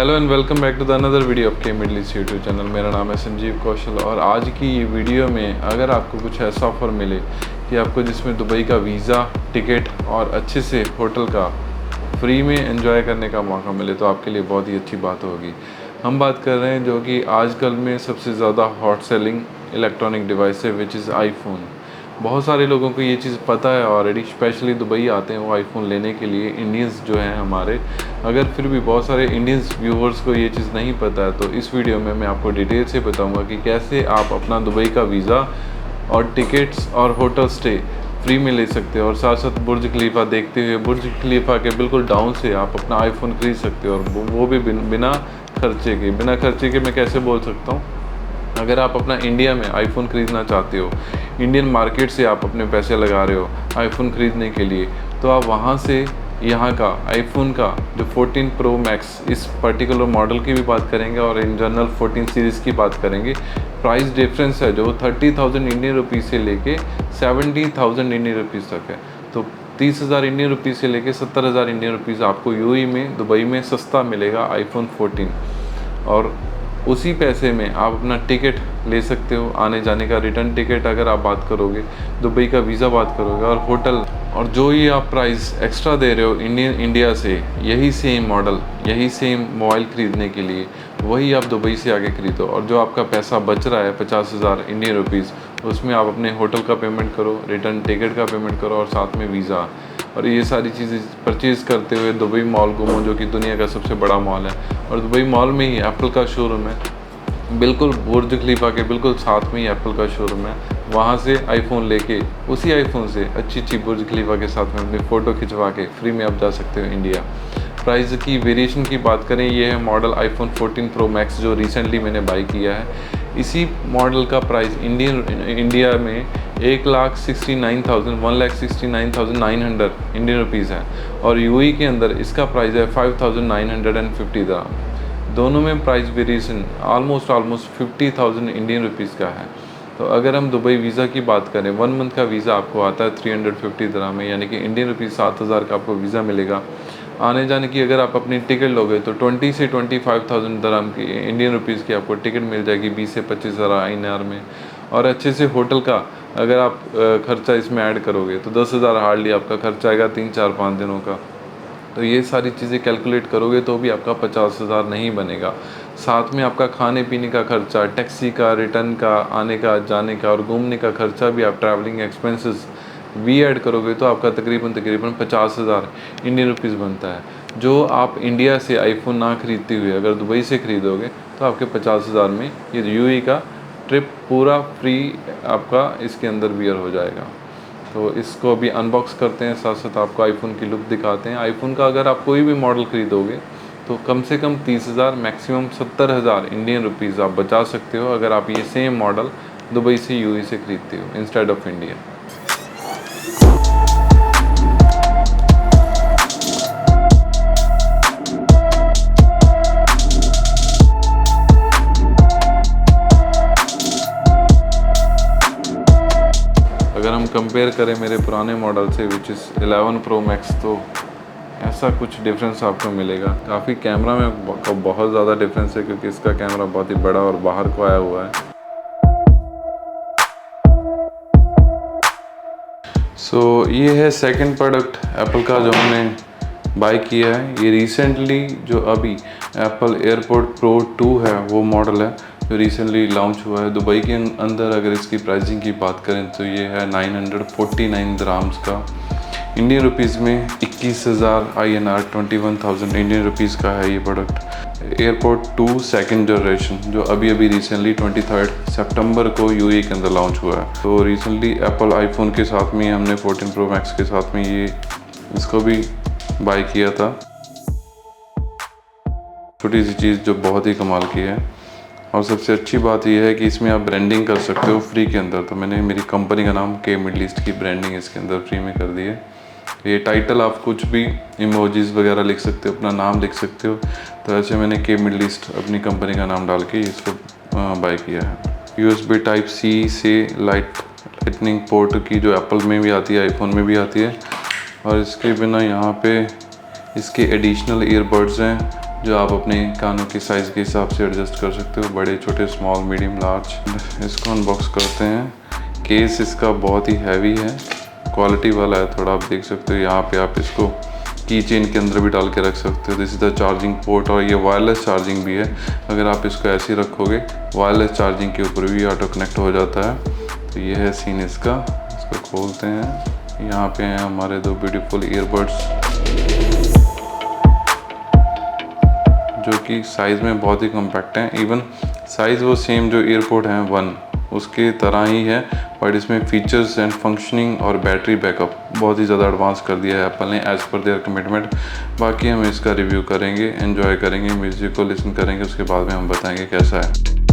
Hello and welcome back to the another video of के Middle East YouTube channel. मेरा नाम है संजीव कौशल और आज की ये वीडियो में अगर आपको कुछ ऐसा ऑफ़र मिले कि आपको जिसमें दुबई का वीज़ा, टिकट और अच्छे से होटल का फ्री में एंजॉय करने का मौका मिले तो आपके लिए बहुत ही अच्छी बात होगी। हम बात कर रहे हैं जो कि आजकल में सबसे ज़्यादा हॉट सेलिंग इलेक्ट्रॉनिक डिवाइस है विच इज़ आईफोन। बहुत सारे लोगों को ये चीज़ पता है ऑलरेडी, स्पेशली दुबई आते हैं वो आईफोन लेने के लिए इंडियंस जो हैं हमारे। अगर फिर भी बहुत सारे इंडियंस व्यूवर्स को ये चीज़ नहीं पता है तो इस वीडियो में मैं आपको डिटेल से बताऊंगा कि कैसे आप अपना दुबई का वीज़ा और टिकट्स और होटल स्टे फ्री में ले सकते हो और साथ साथ बुर्ज खलीफा देखते हुए बुर्ज खलीफा के बिल्कुल डाउन से आप अपना आईफोन खरीद सकते हो और वो भी बिना खर्चे के मैं कैसे बोल सकता हूँ। अगर आप अपना इंडिया में आईफोन ख़रीदना चाहते हो, इंडियन मार्केट से आप अपने पैसे लगा रहे हो आईफोन ख़रीदने के लिए, तो आप वहाँ से यहाँ का आईफोन का जो 14 प्रो मैक्स इस पर्टिकुलर मॉडल की भी बात करेंगे और इन जनरल 14 सीरीज़ की बात करेंगे। प्राइस डिफरेंस है जो 30,000 इंडियन रुपीज़ से लेके 70,000 इंडियन रुपीज़ तक है। तो 30,000 इंडियन रुपीज़ से लेके 70,000 इंडियन रुपीज़ आपको यूएई में दुबई में सस्ता मिलेगा आईफोन 14। और उसी पैसे में आप अपना टिकट ले सकते हो आने जाने का, रिटर्न टिकट अगर आप बात करोगे, दुबई का वीज़ा बात करोगे और होटल, और जो ये आप प्राइस एक्स्ट्रा दे रहे हो इंडिया से यही सेम मॉडल यही सेम मोबाइल ख़रीदने के लिए वही आप दुबई से आके ख़रीदो। और जो आपका पैसा बच रहा है 50,000 इंडियन रुपीज़, उसमें आप अपने होटल का पेमेंट करो, रिटर्न टिकट का पेमेंट करो और साथ में वीज़ा, और ये सारी चीज़ें परचेज़ करते हुए दुबई मॉल घूमो जो कि दुनिया का सबसे बड़ा मॉल है। और दुबई मॉल में ही एप्पल का शोरूम है, बिल्कुल बुर्ज खलीफा के बिल्कुल साथ में ही एप्पल का शोरूम है। वहाँ से आईफोन लेके उसी आईफोन से अच्छी बुर्ज खलीफा के साथ में अपनी फ़ोटो खिंचवा के फ्री में आप जा सकते हो इंडिया। प्राइस की वेरिएशन की बात करें, ये है मॉडल आईफोन 14 प्रो मैक्स जो रिसेंटली मैंने बाई किया है। इसी मॉडल का प्राइस इंडिया में 1,69,900 इंडियन रुपीज़ है और यूएई के अंदर इसका प्राइस है 5,950 दिरहम। दोनों में price variation almost 50,000 Indian rupees का है। तो अगर हम दुबई वीज़ा की बात करें, 1 मंथ का वीज़ा आपको आता है 350 दिरहम में, यानी कि इंडियन रुपीज़ 7,000 का आपको वीज़ा मिलेगा। आने जाने की अगर आप अपनी टिकट लोगे तो 20 से 25,000 दिरहम की इंडियन रुपीज़ की आपको टिकट मिल जाएगी 20 से 25,000 INR में। और अच्छे से होटल का अगर आप खर्चा इसमें ऐड करोगे तो 10,000 हार्डली आपका खर्चा आएगा 3-4-5 दिनों का। तो ये सारी चीज़ें कैलकुलेट करोगे तो भी आपका 50,000 नहीं बनेगा। साथ में आपका खाने पीने का खर्चा, टैक्सी का, रिटर्न का, आने का, जाने का और घूमने का खर्चा भी आप ट्रैवलिंग एक्सपेंसेस भी ऐड करोगे तो आपका तकरीबन 50,000 इंडियन रुपीज़ बनता है। जो आप इंडिया से आईफोन ना खरीदते हुए अगर दुबई से ख़रीदोगे तो आपके 50,000 में ये यूएई का ट्रिप पूरा फ्री आपका इसके अंदर वियर हो जाएगा। तो इसको अभी अनबॉक्स करते हैं, साथ साथ आपको आईफोन की लुक दिखाते हैं। आईफोन का अगर आप कोई भी मॉडल ख़रीदोगे तो कम से कम 30,000 मैक्सिमम 70,000 इंडियन रुपीज़ आप बचा सकते हो अगर आप ये सेम मॉडल दुबई से यूएई से ख़रीदते हो इंस्टेड ऑफ इंडिया। अगर हम कंपेयर करें मेरे पुराने मॉडल से विच इज़ 11 प्रो मैक्स, तो ऐसा कुछ डिफरेंस आपको मिलेगा। काफ़ी कैमरा में बहुत ज़्यादा डिफरेंस है क्योंकि इसका कैमरा बहुत ही बड़ा और बाहर को आया हुआ है। सो ये है सेकंड प्रोडक्ट एप्पल का जो हमने बाई किया है। ये रिसेंटली जो अभी एप्पल एयरपोर्ट प्रो 2 है वो मॉडल है जो रिसेंटली लॉन्च हुआ है दुबई के अंदर। अगर इसकी प्राइसिंग की बात करें तो ये है 949 दिरहम्स का, इंडियन रुपीज़ में 21,000 INR 21,000 इंडियन रुपीज़ का है ये प्रोडक्ट। एयरपोर्ट 2 सेकंड जनरेशन जो अभी रिसेंटली 23 सितंबर को यूएई के अंदर लॉन्च हुआ है। तो रिसेंटली एप्पल आईफोन के साथ में हमने 14 प्रो मैक्स के साथ में ये इसको भी बाई किया था। छोटी सी चीज़ जो बहुत ही कमाल की है और सबसे अच्छी बात यह है कि इसमें आप ब्रांडिंग कर सकते हो फ्री के अंदर। तो मैंने मेरी कंपनी का नाम के मिडल ईस्ट की ब्रांडिंग इसके अंदर फ्री में कर दी है। ये टाइटल आप कुछ भी इमोजीज वगैरह लिख सकते हो, अपना नाम लिख सकते हो। तो ऐसे मैंने के मिडल ईस्ट अपनी कंपनी का नाम डाल के इसको बाय किया है। USB Type-C से लाइटनिंग पोर्ट की जो एप्पल में भी आती है, आईफोन में भी आती है। और इसके बिना यहाँ पे इसके एडिशनल ईयरबड्स हैं जो आप अपने कानों की साइज़ के हिसाब से एडजस्ट कर सकते हो, बड़े छोटे, स्मॉल, मीडियम, लार्ज। इसको अनबॉक्स करते हैं। केस इसका बहुत ही हैवी है, क्वालिटी वाला है थोड़ा, आप देख सकते हो। यहाँ पे आप इसको की चेन के अंदर भी डाल के रख सकते हो। This is the charging port, और ये वायरलेस चार्जिंग भी है। अगर आप इसको ऐसे ही रखोगे, वायरलेस चार्जिंग के ऊपर भी ऑटो कनेक्ट हो जाता है। तो ये है सीन इसका। इसको खोलते हैं। यहाँ पे हैं हमारे 2 ब्यूटीफुल ईयरबड्स, जो कि साइज़ में बहुत ही कम्पैक्ट हैं। इवन साइज़ वो सेम जो एयरपोर्ट हैं 1 उसके तरह ही है, बट इसमें फीचर्स एंड फंक्शनिंग और बैटरी बैकअप बहुत ही ज़्यादा एडवांस कर दिया है एप्पल ने, एज़ पर देयर कमिटमेंट। बाकी हम इसका रिव्यू करेंगे, एंजॉय करेंगे, म्यूज़िक को लिसन करेंगे, उसके बाद में हम बताएंगे कैसा है।